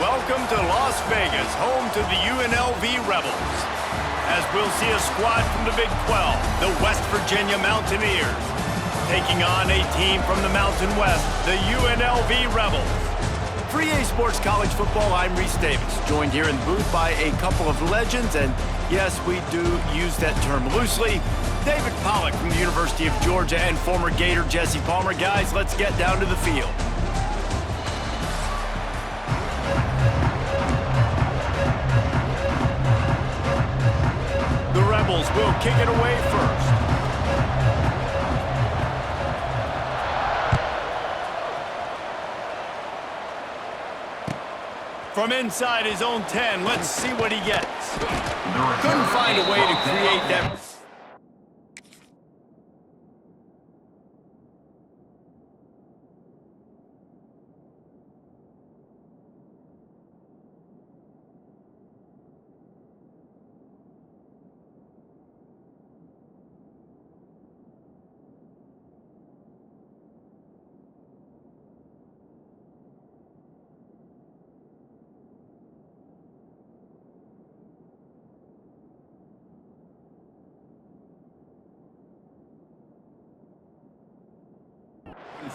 Welcome to Las Vegas, home to the UNLV Rebels. As we'll see a squad from the Big 12, the West Virginia Mountaineers, taking on a team from the Mountain West, the UNLV Rebels. For EA Sports College Football, I'm Reese Davis, joined here in the booth by a couple of legends, and yes, we do use that term loosely. David Pollack from the University of Georgia and former Gator Jesse Palmer. Guys, let's get down to the field. The Rebels will kick it away first. From inside his own 10, let's see what he gets. Couldn't find a way to create that.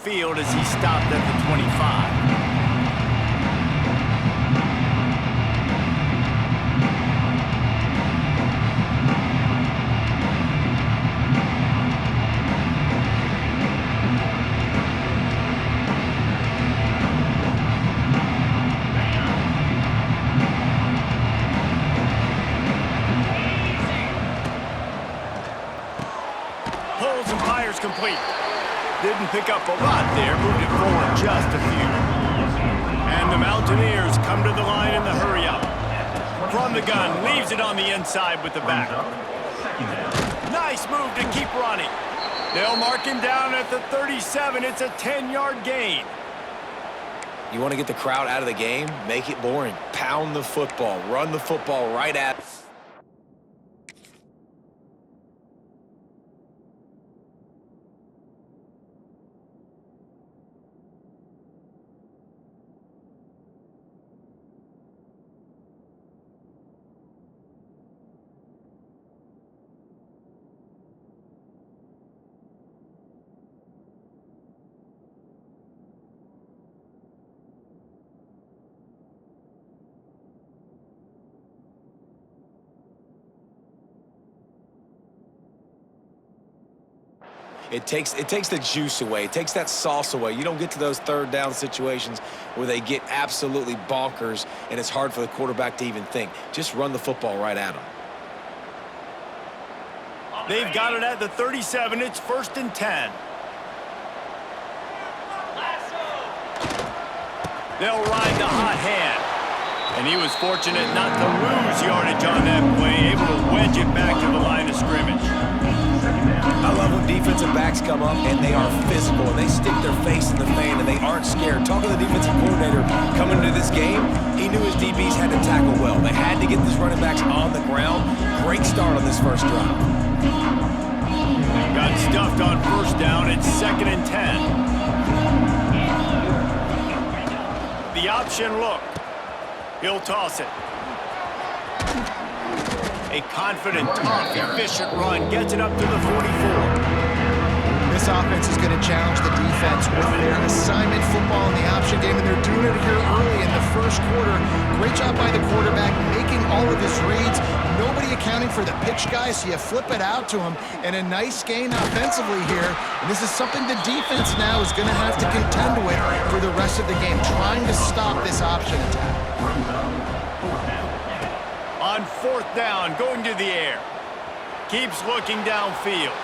Field as he stopped at the 25. Pulls and fires complete. Didn't pick up a lot there, moved it forward just a few. And the Mountaineers come to the line in the hurry-up. From the gun, leaves it on the inside with the back. Nice move to keep running. They'll mark him down at the 37. It's a 10-yard gain. You want to get the crowd out of the game? Make it boring. Pound the football. Run the football right at it. It takes the juice away. It takes that sauce away. You don't get to those third down situations where they get absolutely bonkers and it's hard for the quarterback to even think. Just run the football right at them. They've got it at the 37. It's 1st and 10. They'll ride the hot hand. And he was fortunate not to lose yardage on that play, able to wedge it back to the line of scrimmage. I love when defensive backs come up and they are physical and they stick their face in the fan and they aren't scared. Talking to the defensive coordinator coming into this game, he knew his DBs had to tackle well. They had to get these running backs on the ground. Great start on this first drive. Got stuffed on 1st down. It's 2nd and 10. The option look. He'll toss it. A confident, tough, efficient run gets it up to the 44. This offense is going to challenge the defense with their assignment football in the option game, and they're doing it here early in the first quarter. Great job by the quarterback making all of his reads. Nobody accounting for the pitch guy, so you flip it out to him, and a nice gain offensively here. And this is something the defense now is going to have to contend with for the rest of the game, trying to stop this option attack. On 4th down, going to the air. Keeps looking downfield.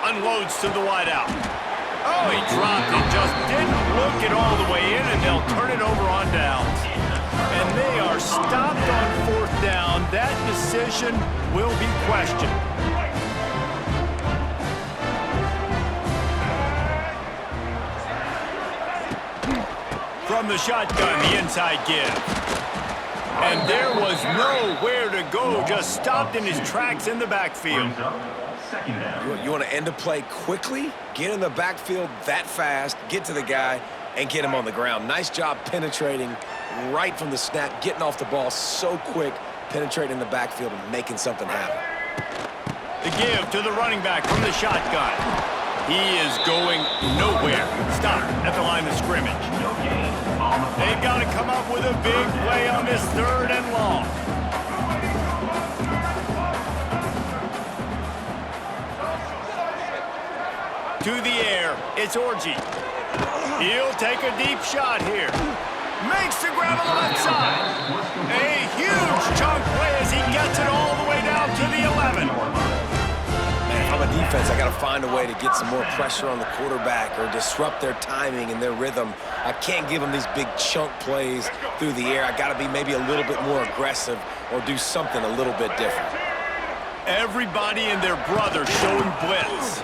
Unloads to the wideout. Oh, he dropped it, just didn't look it all the way in, and they'll turn it over on downs. And they are stopped on 4th down. That decision will be questioned. From the shotgun, the inside give. And there was nowhere to go, just stopped in his tracks in the backfield. You want to end a play quickly, get in the backfield that fast, get to the guy, and get him on the ground. Nice job penetrating right from the snap, getting off the ball so quick, penetrating the backfield and making something happen. The give to the running back from the shotgun. He is going nowhere. Stop at the line of scrimmage. They've got to come up with a big play on this 3rd and long. To the air, it's Orji. He'll take a deep shot here. Makes the grab on the left side. A huge chunk play as he gets it all the way down to the 11. Man, if I'm a defense, I got to find a way to get some more pressure on the quarterback or disrupt their timing and their rhythm. I can't give them these big chunk plays through the air. I got to be maybe a little bit more aggressive or do something a little bit different. Everybody and their brother showing blitz.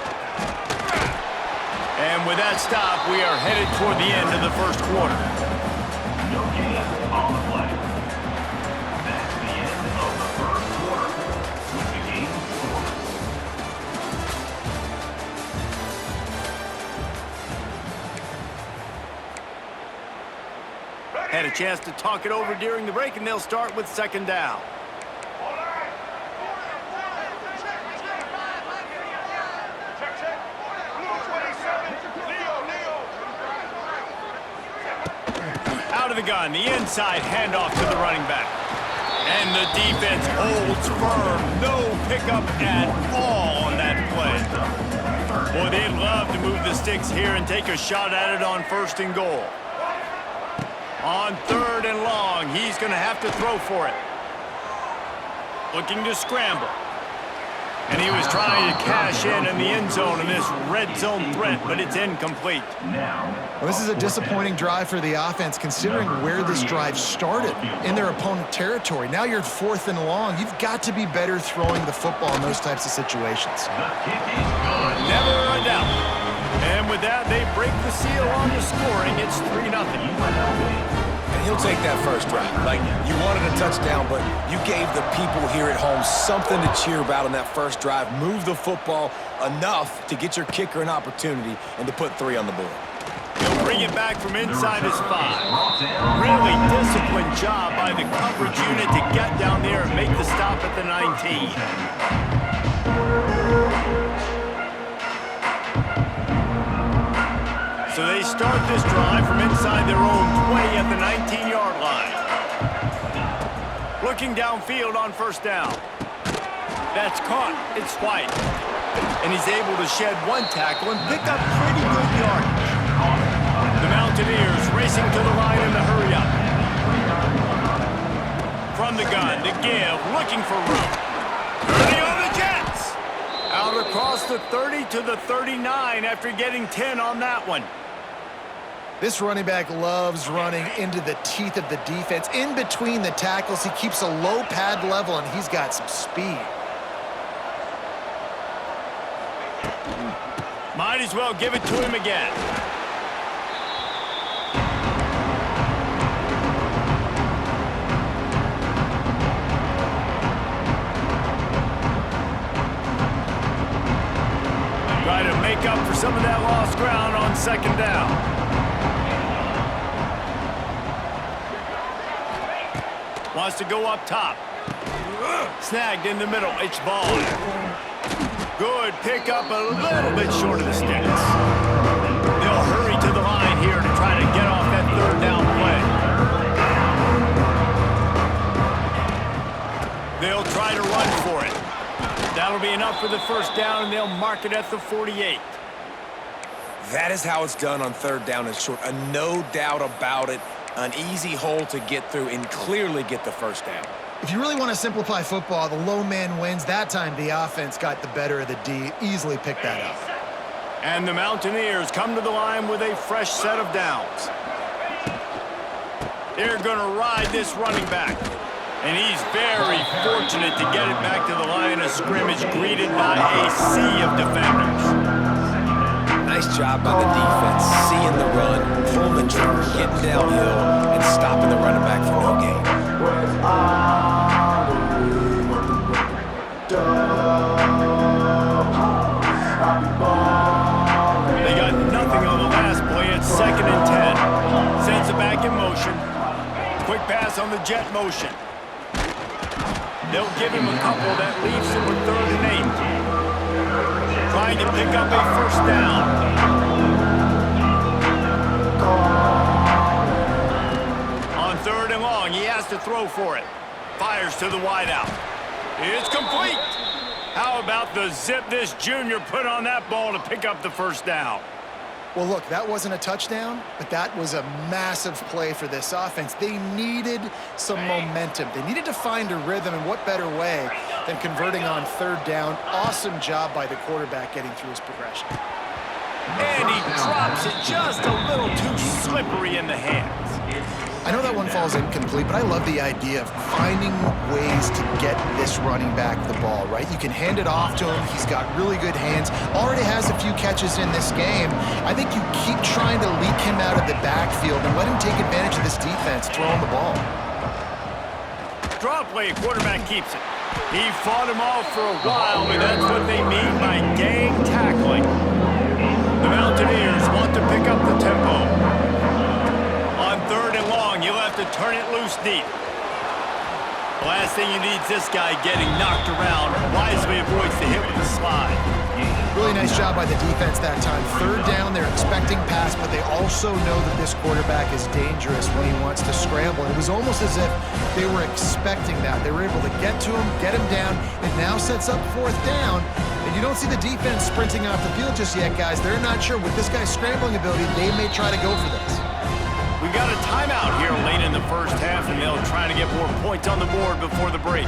And with that stop, we are headed toward the end of the first quarter. No gain on the play. That's the end of the first quarter with the game scored. Had a chance to talk it over during the break, and they'll start with 2nd down. Out of the gun, the inside handoff to the running back. And the defense holds firm. No pickup at all on that play. Boy, they'd love to move the sticks here and take a shot at it on 1st and goal. On 3rd and long, he's going to have to throw for it. Looking to scramble. And he was trying to cash in the end zone in this red zone threat, but it's incomplete. Well, this is a disappointing drive for the offense, considering where this drive started, in their opponent territory. Now you're at 4th and long. You've got to be better throwing the football in those types of situations. Never a doubt. And with that, they break the seal on the scoring. It's 3-0. And he'll take that first drive. Like, you wanted a touchdown, but you gave the people here at home something to cheer about on that first drive. Move the football enough to get your kicker an opportunity and to put 3 on the board. He'll bring it back from inside his 5. Really disciplined job by the coverage unit to get down there and make the stop at the 19. So they start this drive from inside their own 20 at the 19-yard line. Looking downfield on 1st down. That's caught. It's White. And he's able to shed 1 tackle and pick up pretty good yardage. The Mountaineers racing to the line in the hurry-up. From the gun, the give, looking for room. 30 on the Jets. Out across the 30 to the 39 after getting 10 on that one. This running back loves running into the teeth of the defense. In between the tackles, he keeps a low pad level, and he's got some speed. Might as well give it to him again. Try to make up for some of that lost ground on 2nd down. Wants to go up top. Snagged in the middle. It's Vaughn. Good pickup, a little bit short of the sticks. They'll hurry to the line here to try to get off that 3rd down play. They'll try to run for it. That'll be enough for the 1st down, and they'll mark it at the 48. That is how it's done on 3rd down and short. No doubt about it. An easy hole to get through and clearly get the 1st down. If you really want to simplify football, the low man wins. That time, the offense got the better of the D. Easily picked that up. And the Mountaineers come to the line with a fresh set of downs. They're going to ride this running back. And he's very fortunate to get it back to the line of scrimmage, greeted by a sea of defenders. Nice job by the defense, seeing the run, pulling the trigger, getting downhill, and stopping the running back for no gain. They got nothing on the last play. It's 2nd and 10. pass on the jet motion. They'll give him a couple that leaves him with 3rd and 8. Trying to pick up a first down. On 3rd and long, he has to throw for it. Fires to the wideout. It's complete. How about the zip this junior put on that ball to pick up the first down? Well, look, that wasn't a touchdown, but that was a massive play for this offense. They needed some momentum. They needed to find a rhythm, and what better way than converting on 3rd down. Awesome job by the quarterback getting through his progression. And he drops it just a little too slippery in the hands. I know that one falls incomplete, but I love the idea of finding ways to get this running back the ball, right? You can hand it off to him. He's got really good hands. Already has a few catches in this game. I think you keep trying to leak him out of the backfield and let him take advantage of this defense throwing the ball. Draw play, quarterback keeps it. He fought him off for a while, but that's what they mean by gang tackling. The Mountaineers want to pick up the tempo. On 3rd and long, you'll have to turn it loose deep. The last thing you need is this guy getting knocked around. Wisely avoids the hit with the slide. Really nice job by the defense that time. 3rd down, they're expecting pass, but they also know that this quarterback is dangerous when he wants to scramble. It was almost as if they were expecting that. They were able to get to him, get him down. It now sets up 4th down. And you don't see the defense sprinting off the field just yet, guys. They're not sure. With this guy's scrambling ability, they may try to go for this. We got a timeout here late in the first half, and they'll try to get more points on the board before the break.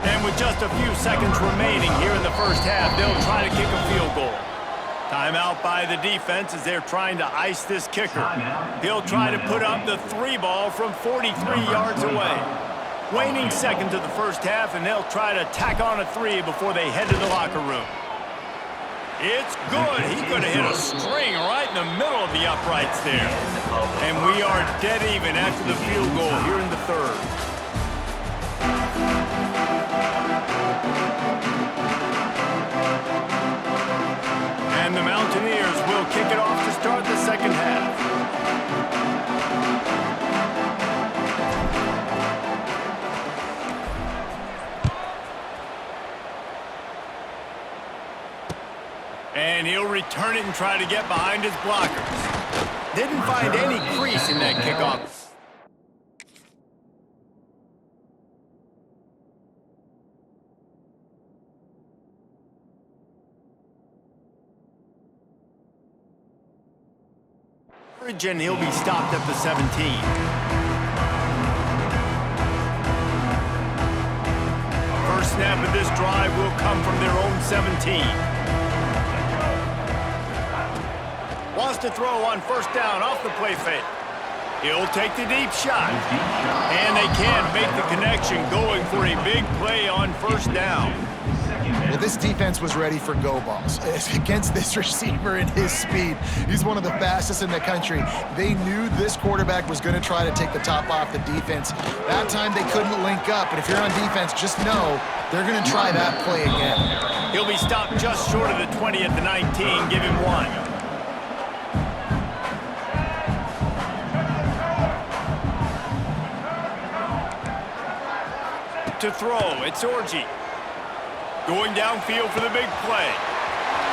And with just a few seconds remaining here in the first half, they'll try to kick a field goal. Timeout by the defense as they're trying to ice this kicker. He'll try to put up the 3 ball from 43 yards away. Waning seconds of the first half, and they'll try to tack on a 3 before they head to the locker room. It's good. He could have hit a string right in the middle of the uprights there. And we are dead even after the field goal here in the 3rd. And the Mountaineers will kick it off to start the second half. And he'll return it and try to get behind his blockers. Didn't find any crease in that kickoff. And he'll be stopped at the 17. First snap of this drive will come from their own 17. Wants to throw on 1st down off the play fake. He'll take the deep shot. And they can't make the connection, going for a big play on 1st down. Well, this defense was ready for go balls against this receiver and his speed. He's one of the fastest in the country. They knew this quarterback was going to try to take the top off the defense. That time they couldn't link up, but if you're on defense, just know they're going to try that play again. He'll be stopped just short of the 20 at the 19. Give him 1. To throw, it's Orji. Going downfield for the big play.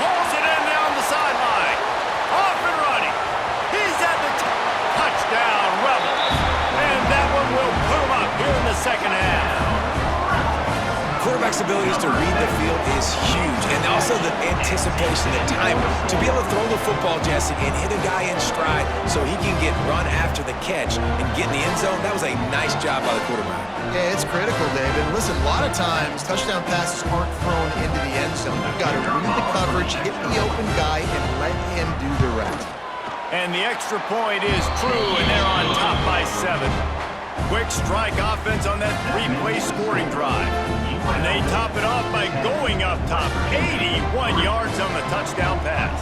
Pulls it in down the sideline. Off and running. He's at the touchdown, Rebels. And that one will put him up here in the second half. Quarterback's abilities to read the field is huge, and also the anticipation, the timing. To be able to throw the football, Jesse, and hit a guy in stride so he can get run after the catch and get in the end zone, that was a nice job by the quarterback. Yeah, it's critical, David. Listen, a lot of times touchdown passes aren't thrown into the end zone. You've got to read the coverage, hit the open guy, and let him do the rest. And the extra point is true, and they're on top by 7. Quick strike offense on that 3-play scoring drive. And they top it off by going up top. 81 yards on the touchdown pass.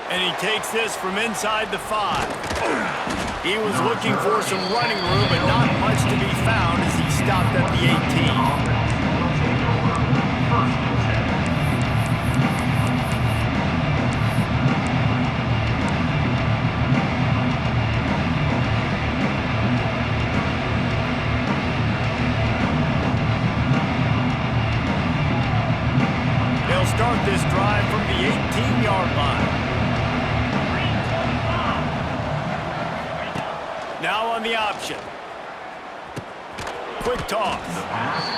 And he takes this from inside the 5. He was looking for some running room, but not much to be found as he stopped at the 18. start this drive from the 18-yard line. Now on the option. Quick toss.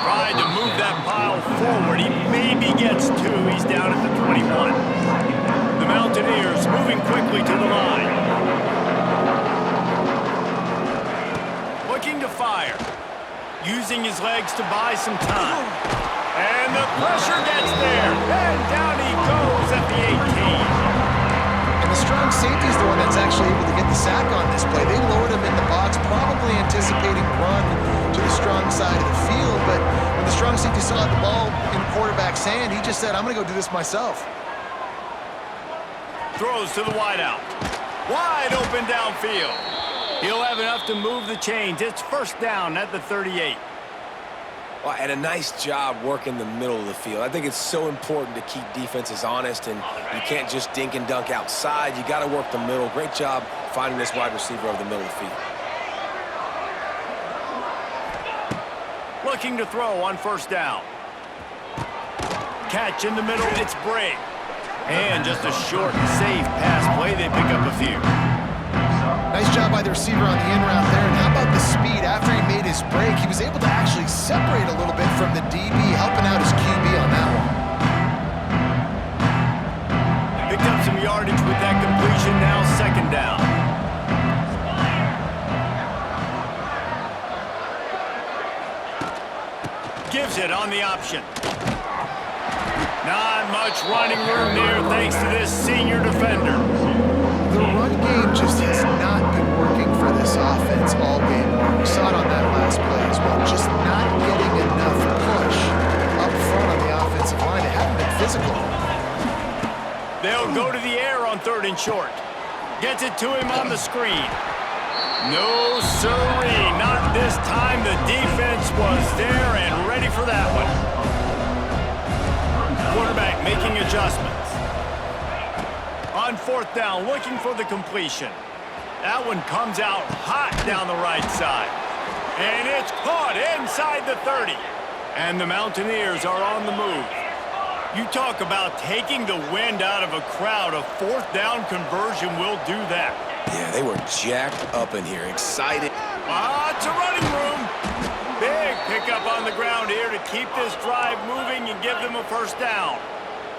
Tried to move that pile forward. He maybe gets two. He's down at the 21. The Mountaineers moving quickly to the line. Looking to fire. Using his legs to buy some time. And the pressure gets there. And down he goes at the 18. And the strong safety is the one that's actually able to get the sack on this play. They lowered him in the box, probably anticipating run to the strong side of the field. But when the strong safety saw the ball in the quarterback's hand, he just said, I'm going to go do this myself. Throws to the wideout. Wide open downfield. He'll have enough to move the chains. It's first down at the 38. Well, and a nice job working the middle of the field. I think it's so important to keep defenses honest, and you can't just dink and dunk outside. You got to work the middle. Great job finding this wide receiver over the middle of the field. Looking to throw on first down. Catch in the middle, it's Bray. And just a short and safe pass play. They pick up a few. Nice job by the receiver on the in route there. And how about the speed? After he made his break, he was able to actually separate a little bit from the DB, helping out his QB on that one. Picked up some yardage with that completion. Now second down. Gives it on the option. Not much running room there thanks to this senior defender. The run game just has not been working for this offense all game long. We saw it on that last play as well. Just not getting enough push up front on the offensive line. They haven't been physical. They'll go to the air on third and short. Gets it to him on the screen. No siree, not this time. The defense was there and ready for that one. Quarterback making adjustments. On fourth down, looking for the completion. That one comes out hot down the right side. And it's caught inside the 30. And the Mountaineers are on the move. You talk about taking the wind out of a crowd. A fourth down conversion will do that. Yeah, they were jacked up in here, excited. It's a running room. Big pickup on the ground here to keep this drive moving and give them a first down.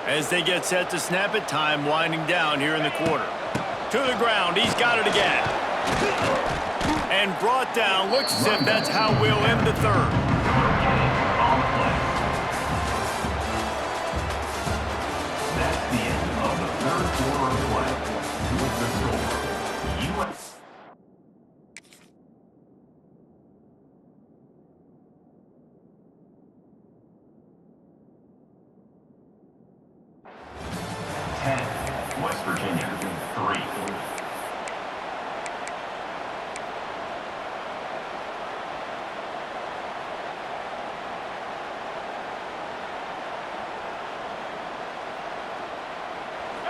As they get set to snap it, time winding down here in the quarter. To the ground, he's got it again. And brought down, looks as if that's how we'll end the third. That's the end of the third quarter of play. With the score, U.S. West Virginia 3.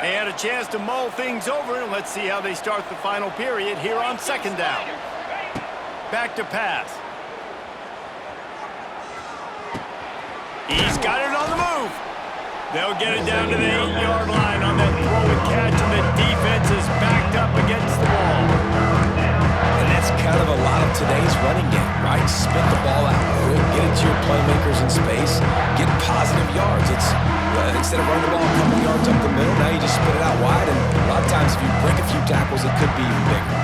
They had a chance to mull things over, and let's see how they start the final period here on second down. Back to pass. He's got it on the move. They'll get it down to the 8-yard line on that throw and catch, and the defense is backed up against the wall. And that's kind of a lot of today's running game, right? Spit the ball out quick, get it to your playmakers in space, get positive yards. It's instead of running the ball a couple yards up the middle, now you just spit it out wide, and a lot of times if you break a few tackles, it could be even bigger.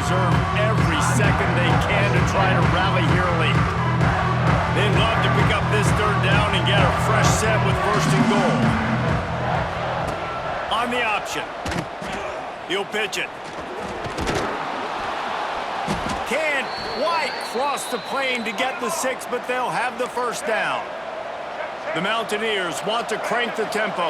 Every second they can to try to rally here late. They'd love to pick up this third down and get a fresh set with first and goal. On the option. He'll pitch it. Can't quite cross the plane to get the 6, but they'll have the first down. The Mountaineers want to crank the tempo.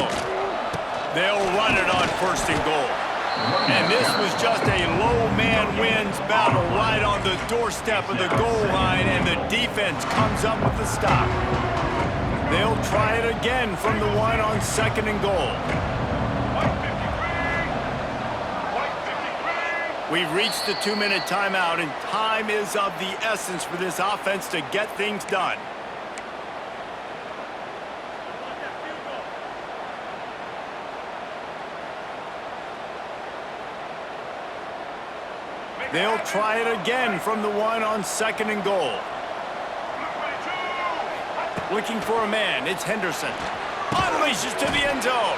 They'll run it on first and goal. And this was just a low man wins battle right on the doorstep of the goal line, and the defense comes up with the stop. They'll They'll try it again from the one on 2nd and goal. We've reached the 2-minute timeout, and time is of the essence for this offense to get things done. They'll try it again from the one on 2nd and goal. Looking for a man, it's Henderson. Unleashes to the end zone.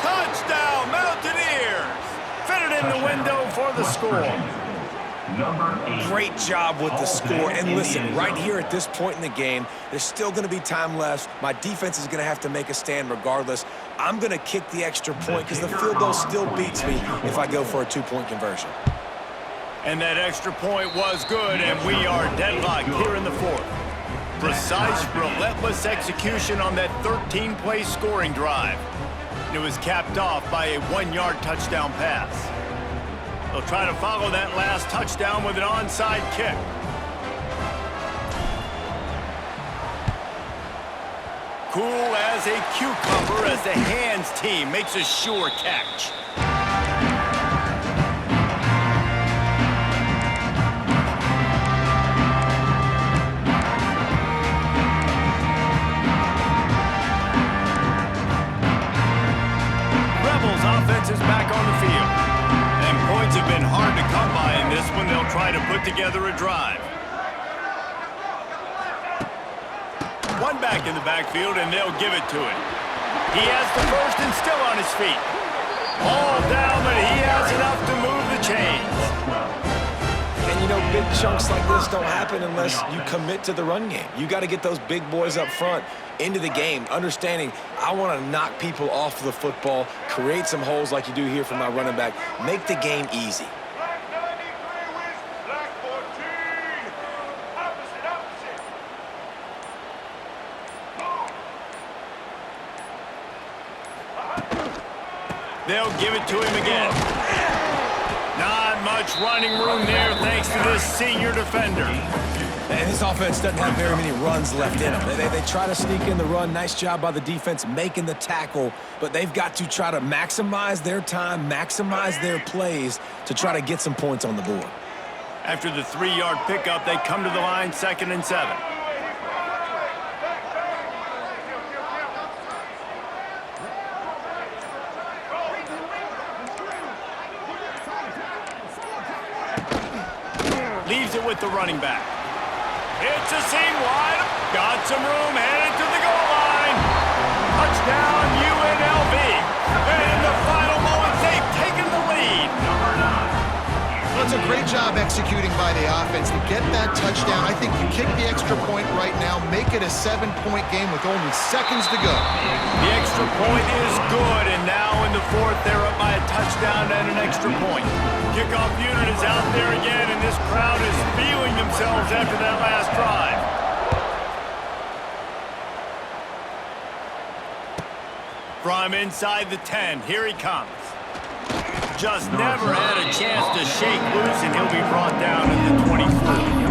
Touchdown, Mountaineers! Fitted in the window for the score. Great job with the score. And listen, right here at this point in the game, there's still going to be time left. My defense is going to have to make a stand regardless. I'm going to kick the extra point because the field goal still beats me if I go for a 2-point conversion. And that extra point was good, and we are deadlocked here in the 4th. Precise, relentless execution on that 13-play scoring drive. And it was capped off by a 1-yard touchdown pass. They'll try to follow that last touchdown with an onside kick. Cool as a cucumber as the hands team makes a sure catch. Offense is back on the field. And points have been hard to come by in this one. They'll try to put together a drive. One back in the backfield, and they'll give it to him. He has the first and still on his feet. All down, but he has enough to move the chains. And you know, big chunks like this don't happen unless you commit to the run game. You got to get those big boys up front into the game, understanding I want to knock people off the football, create some holes like you do here for my running back, make the game easy. They'll give it to him again. Not much running room there thanks to this senior defender. And this offense doesn't have very many runs left in them. They try to sneak in the run. Nice job by the defense making the tackle, but they've got to try to maximize their time, maximize their plays to try to get some points on the board. After the 3-yard pickup, they come to the line 2nd and 7. Leaves it with the running back. It's a seam wide. Got some room, headed to the goal line. Touchdown, UNLV. And in the final moments, they've taken the lead. Well, it's a great job executing by the offense to get that touchdown. I think you kick the extra point right now, make it a 7-point game with only seconds to go. The extra point is good, and now in the 4th, they're up by a touchdown and an extra point. Kickoff unit is out there again, and this crowd is feeling themselves after that last drive. From inside the 10, here he comes. Just never had a chance to shake loose, and he'll be brought down at the 24.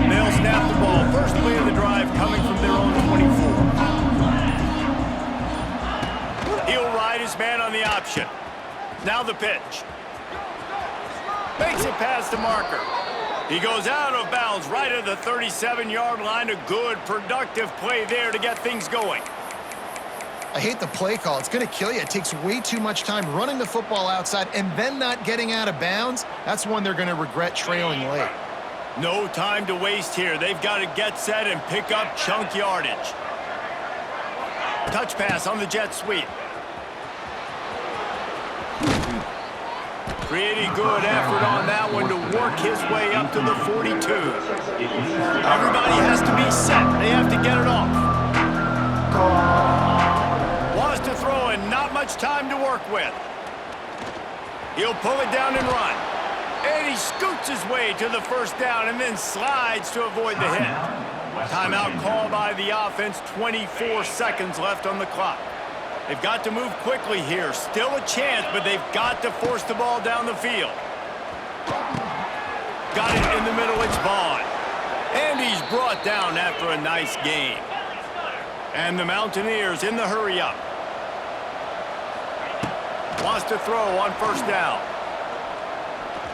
They'll snap the ball. First play of the drive coming from their own 24. He'll ride his man on the option. Now the pitch. Makes it past the marker. He goes out of bounds right at the 37-yard line. A good, productive play there to get things going. I hate the play call. It's going to kill you. It takes way too much time running the football outside and then not getting out of bounds. That's one they're going to regret trailing late. No time to waste here. They've got to get set and pick up chunk yardage. Touch pass on the jet sweep. Pretty good effort on that one to work his way up to the 42. Everybody has to be set. They have to get it off. Wants to throw and not much time to work with. He'll pull it down and run. And he scoots his way to the first down and then slides to avoid the hit. Timeout called by the offense, 24 seconds left on the clock. They've got to move quickly here. Still a chance, but they've got to force the ball down the field. Got it in the middle, it's Vaughn. And he's brought down after a nice gain. And the Mountaineers in the hurry-up. Wants to throw on first down.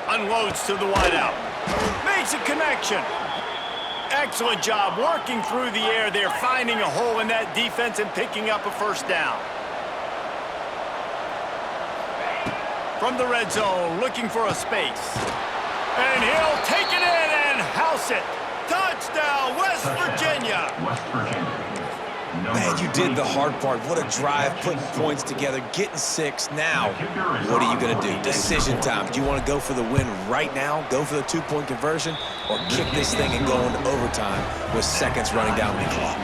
Unloads to the wideout. Makes a connection. Excellent job working through the air there, finding a hole in that defense and picking up a first down. From the red zone, looking for a space. And he'll take it in and house it. Touchdown, West Virginia. West Virginia. Man, you did the hard part. What a drive, putting points together, getting 6. Now, what are you going to do? Decision time. Do you want to go for the win right now, go for the 2-point conversion, or kick this thing and go into overtime with seconds running down the clock?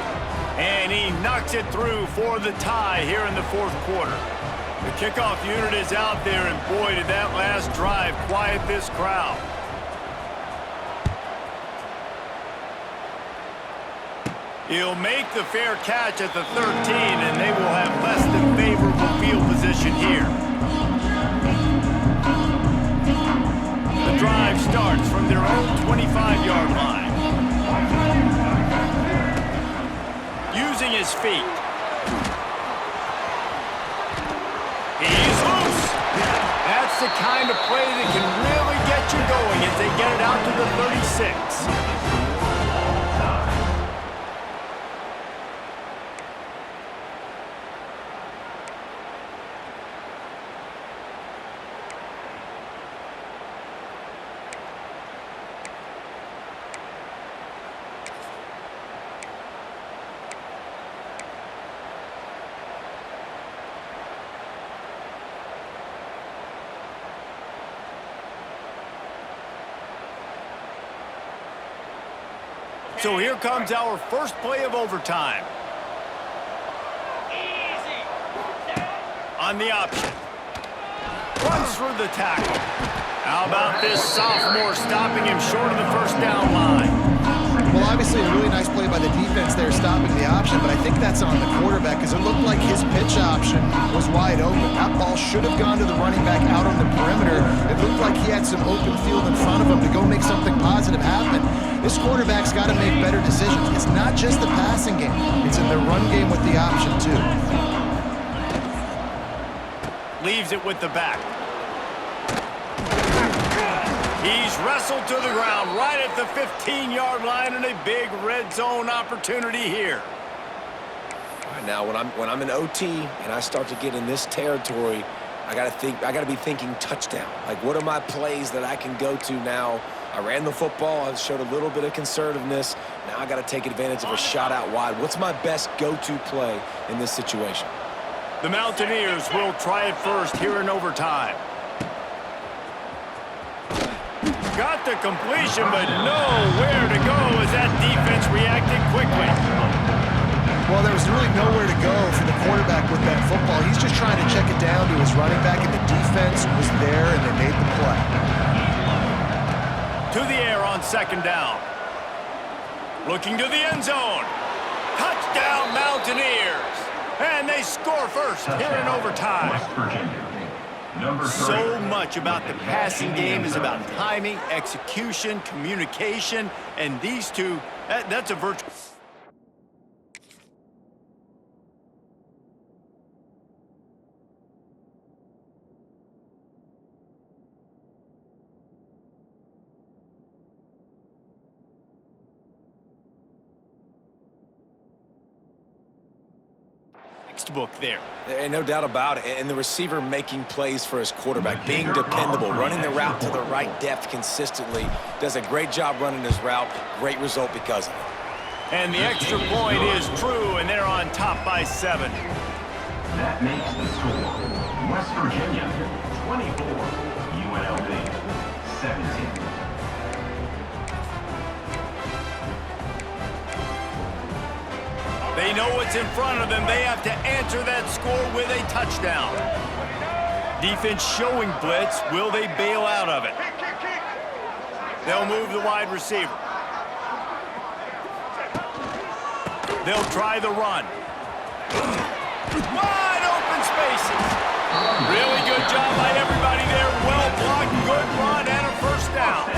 And he knocks it through for the tie here in the fourth quarter. The kickoff unit is out there, and boy, did that last drive quiet this crowd. He'll make the fair catch at the 13, and they will have less than favorable field position here. The drive starts from their own 25-yard line. Using his feet. He's loose. That's the kind of play that can really get you going as they get it out to the 36. So here comes our first play of overtime. On the option. Runs through the tackle. How about this sophomore stopping him short of the first down line? Well, obviously a really nice play by the defense there stopping the option, but I think that's on the quarterback because it looked like his pitch option was wide open. That ball should have gone to the running back out on the perimeter. It looked like he had some open field in front of him to go make something positive happen. This quarterback's got to make better decisions. It's not just the passing game. It's in the run game with the option, too. Leaves it with the back. He's wrestled to the ground right at the 15-yard line, and a big red zone opportunity here. All right, now, when I'm in OT and I start to get in this territory, I got to be thinking touchdown. Like, what are my plays that I can go to now? I ran the football. I showed a little bit of conservativeness. Now I got to take advantage of a shot out wide. What's my best go-to play in this situation? The Mountaineers will try it first here in overtime. Got the completion, but nowhere to go as that defense reacted quickly. Well, there was really nowhere to go for the quarterback with that football. He's just trying to check it down to his running back, and the defense was there, and they made the play. To the air on second down. Looking to the end zone. Touchdown, Mountaineers. And they score first here in overtime. West Virginia. So much about the passing game is about timing, execution, communication, and these two, that's a virtual. Book there. And no doubt about it. And the receiver making plays for his quarterback, being dependable, running the route to the right depth consistently, does a great job running his route. Great result because of it. And the extra point is true, and they're on top by 7. That makes the score West Virginia 24, UNLV 17. They know what's in front of them. They have to answer that score with a touchdown. Defense showing blitz. Will they bail out of it? They'll move the wide receiver. They'll try the run. Wide open spaces. Really good job by everybody there. Well blocked, good run, and a first down.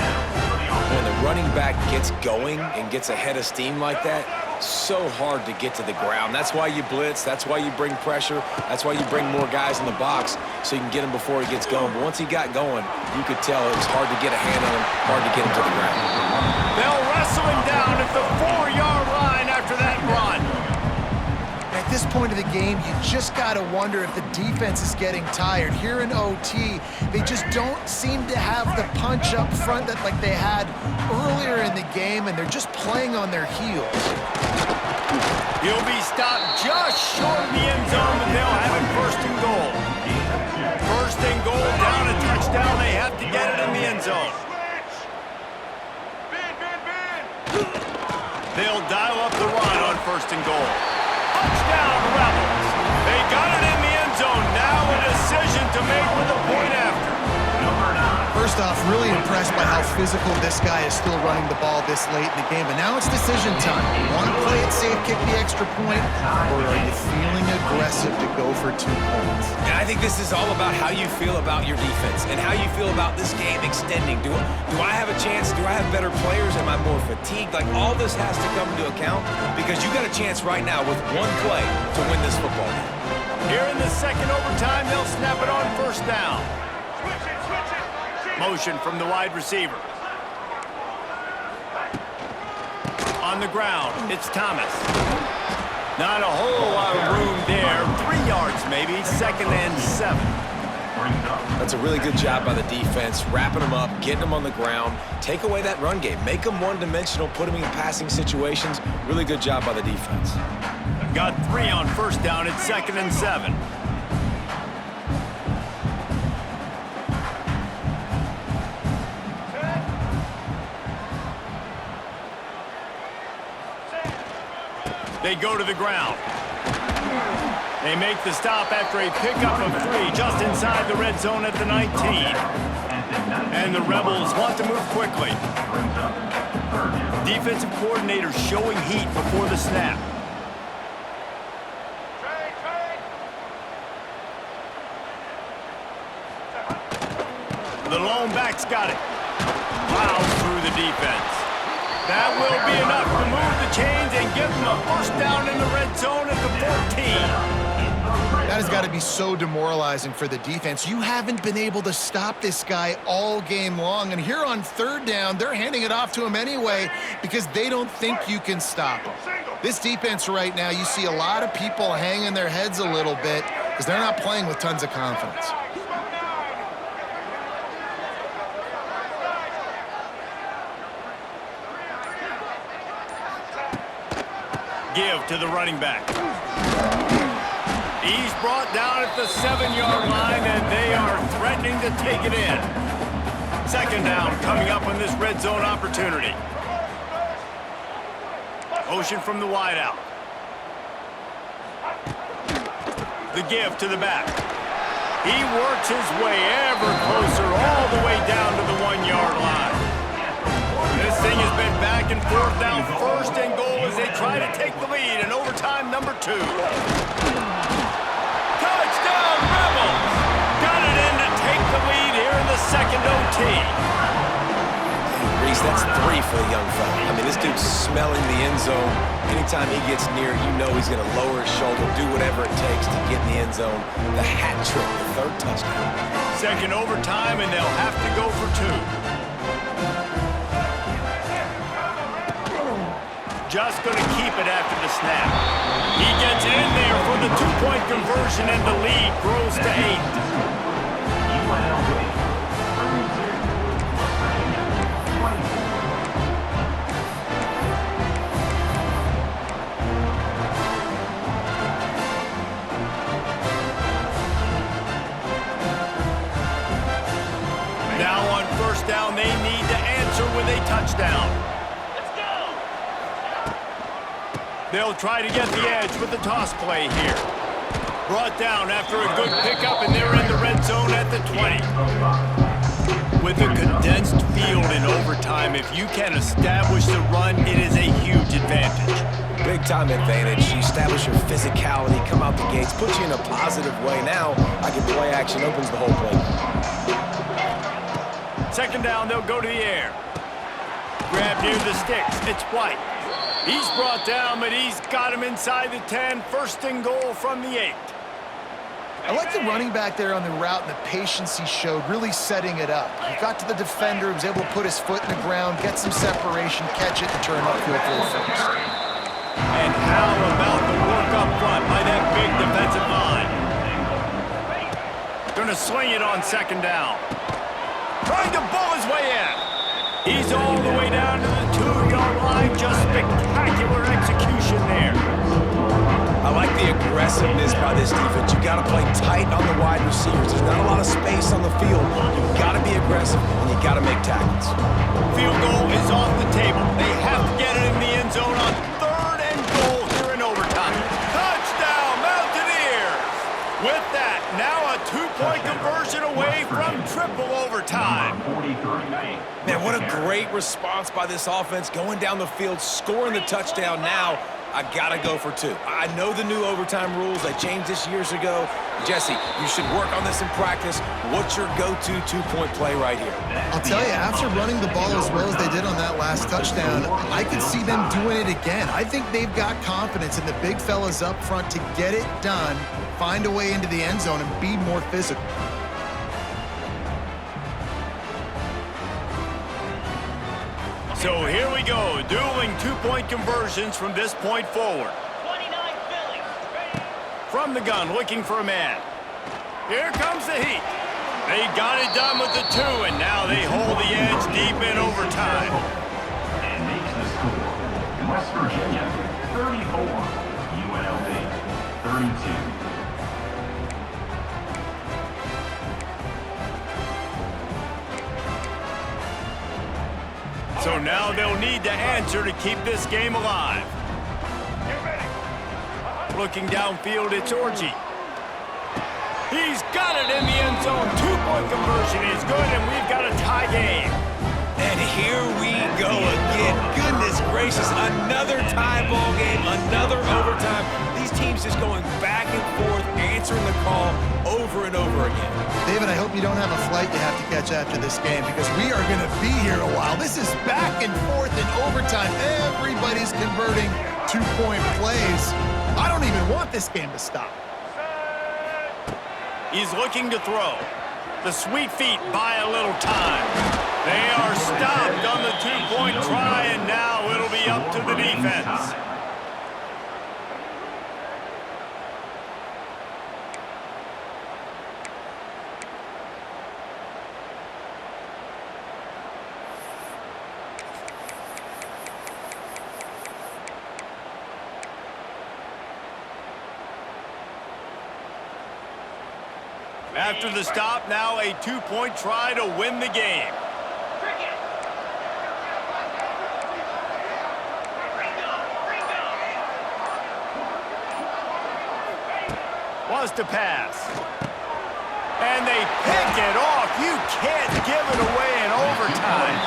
When the running back gets going and gets ahead of steam like that, so hard to get to the ground. That's why you blitz. That's why you bring pressure. That's why you bring more guys in the box so you can get him before he gets going. But once he got going, you could tell it was hard to get a hand on him, hard to get him to the ground. They'll wrestle him down at the 4-yard line after that run. At this point of the game, you just got to wonder if the defense is getting tired. Here in OT, they just don't seem to have the punch up front that like they had earlier in the game, and they're just playing on their heels. He'll be stopped just short of the end zone, but they'll have it first and goal. First and goal, down a touchdown. They have to get it in the end zone. They'll dial up the run on first and goal. Touchdown, Rebels. They got it in the end zone. Now a decision to make with a point after. First off, really impressed by how physical this guy is still running the ball this late in the game. But now it's decision time. You want to play it safe, kick the extra point, or are you feeling aggressive to go for 2 points? And I think this is all about how you feel about your defense and how you feel about this game extending. Do I have a chance? Do I have better players? Am I more fatigued? Like, all this has to come into account because you got a chance right now with one play to win this football game. Here in the second overtime, they'll snap it on first down. Motion from the wide receiver. On the ground, it's Thomas. Not a whole lot of room there. 3 yards maybe, 2nd and 7. That's a really good job by the defense, wrapping them up, getting them on the ground, take away that run game, make them one-dimensional, put them in passing situations. Really good job by the defense. Got 3 on first down, it's 2nd and 7. They go to the ground. They make the stop after a pickup of 3 just inside the red zone at the 19. And the Rebels want to move quickly. Defensive coordinator showing heat before the snap. The lone back's got it. Plows through the defense. That will be enough to move the chains and give them a first down in the red zone at the 14. That has got to be so demoralizing for the defense. You haven't been able to stop this guy all game long, and here on 3rd down, they're handing it off to him anyway because they don't think you can stop him. This defense right now, you see a lot of people hanging their heads a little bit because they're not playing with tons of confidence. Give to the running back. He's brought down at the 7-yard line, and they are threatening to take it in. 2nd down coming up on this red zone opportunity. Motion from the wideout. The give to the back. He works his way ever closer all the way down to the 1-yard line. This thing has been back and forth now, first and goal as they try to take the lead in overtime number 2. Touchdown, Rebels! Got it in to take the lead here in the second OT. Reese, that's 3 for the young fella. I mean, this dude's smelling the end zone. Anytime he gets near, you know he's going to lower his shoulder, do whatever it takes to get in the end zone. The hat trick, the 3rd touchdown. Second overtime, and they'll have to go for 2. Just going to keep it after the snap. He gets in there for the 2-point conversion, and the lead grows to 8. Now on first down, they need to answer with a touchdown. They'll try to get the edge with the toss play here. Brought down after a good pickup, and they're in the red zone at the 20. With a condensed field in overtime, if you can establish the run, it is a huge advantage. Big-time advantage. You establish your physicality, come out the gates, put you in a positive way. Now, I can play action, opens the whole play. Second down, they'll go to the air. Grab near the sticks. It's White. He's brought down, but he's got him inside the 10. First and goal from the 8. I like the running back there on the route and the patience he showed, really setting it up. He got to the defender, he was able to put his foot in the ground, get some separation, catch it, and turn upfield for the first. And how about the work up front by that big defensive line? Gonna swing it on second down. Trying to bull his way in. He's all the way down to the 2-yard line. Just spectacular execution there. I like the aggressiveness by this defense. You got to play tight on the wide receivers. There's not a lot of space on the field. You got to be aggressive, and you got to make tackles. Field goal is off the table. They have to get it in the end zone on third and goal here in overtime. Touchdown, Mountaineers! With that, now a 2-point conversion away from triple overtime. Man, what a great response by this offense. Going down the field, scoring the touchdown now. I gotta go for 2. I know the new overtime rules. They changed this years ago. Jesse, you should work on this in practice. What's your go-to 2-point play right here? I'll tell you, after running the ball as well as they did on that last touchdown, I could see them doing it again. I think they've got confidence in the big fellas up front to get it done, find a way into the end zone, and be more physical. So here we go, dueling 2-point conversions from this point forward. 29 Philly. From the gun, looking for a man. Here comes the heat. They got it done with the 2, and now they hold the edge deep in overtime. And makes the score. West Virginia, 34. UNLV, 32. So now they'll need to answer to keep this game alive. Looking downfield, it's Orji. He's got it in the end zone. 2-point conversion is good, and we've got a tie game. And here we go again. Goodness gracious, another tie ball game, another overtime. These teams just going back and forth, answering the call over and over again. David, I hope you don't have a flight you have to catch after this game because we are going to be here a while. This is back and forth in overtime. Everybody's converting 2-point plays. I don't even want this game to stop. He's looking to throw. The sweet feet buy a little time. They are stopped on the 2-point try, and now it'll be up to the defense. After the stop, now a 2-point try to win the game. Wants to pass. And they pick it off. You can't give it away in overtime.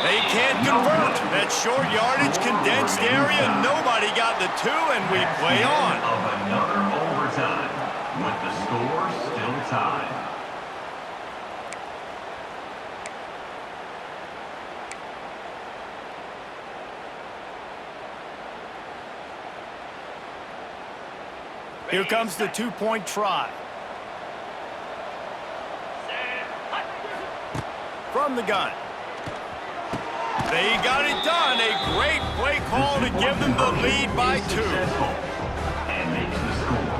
They can't convert. That short yardage, condensed area, nobody got the 2, and we play on. Of another overtime, with the score still tied. Here comes the 2-point try. From the gun. They got it done. A great play call to give them the lead by 2. And makes the score.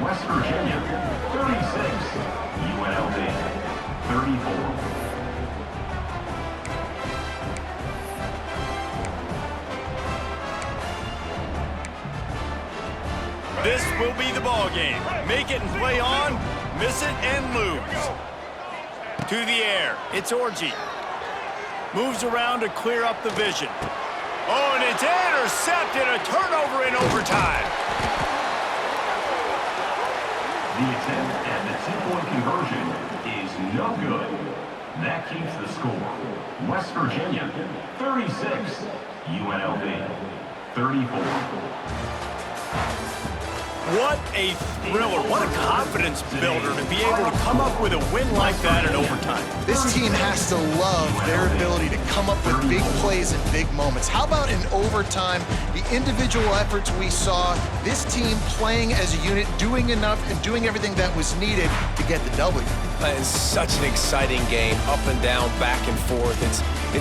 West Virginia, 36. UNLV, 34. This will be the ball game. Make it and play on, miss it and lose. To the air, it's Orji. Moves around to clear up the vision. Oh, and it's intercepted, a turnover in overtime. The attempt at the 2-point conversion is no good. That keeps the score. West Virginia, 36. UNLV, 34. What a thriller. What a confidence builder to be able to come up with a win like that in overtime. This team has to love their ability to come up with big plays and big moments. How about in overtime, the individual efforts we saw, this team playing as a unit, doing enough and doing everything that was needed to get the W. It's such an exciting game, up and down, back and forth. It's